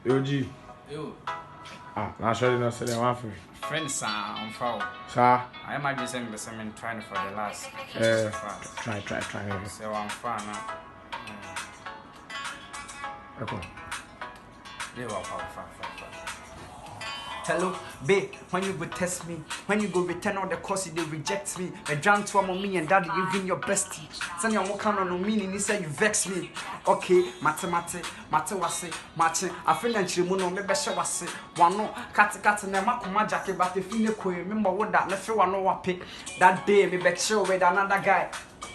OG. Yo. Now show you no say them one Friend sound foul. Sir. I might be saying the same trying for the last. Try. So I'm fine now. Okay. They were fine. Hello, babe, when you go test me, when you go return all the course, they reject me. A drown to me and daddy, even your bestie. Send your walk on no meaning, he said you vex me. Okay, mate wase, matching. I feel like Chimuno, maybe she was one no, cat, and a macuma jacket, but if you remember what that, let's feel one no wappy. That day, maybe chill with another guy.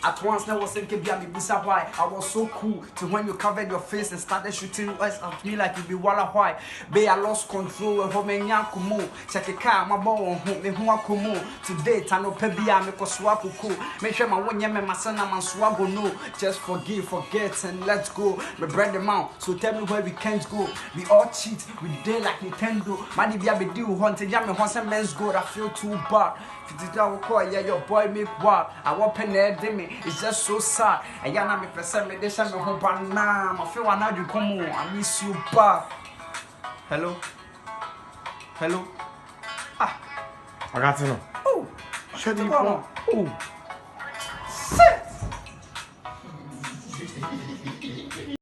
At once, I was thinking, why I was so cool to when you covered your face and started shooting eyes at me like you be walla why. Bay, I lost control of home and yankumo. Check a car, my ball on home, me huakumo. Today, Tano Pebia, make a swap cool. Make sure my one yam, my son, and my swaggo no. Just forget, and let's go. We bread them out, so tell me where we can't go. We all cheat, we day like Nintendo. Money be a bit do, haunted yam, and once a man's good, I feel too bad. If you call, yeah, your boy make wild. I want pen me. It's just so sad. And yana me person me this and me home banana. I feel one you come on. I miss you back. Hello. I got to know. Oh, Shut the phone. Sit.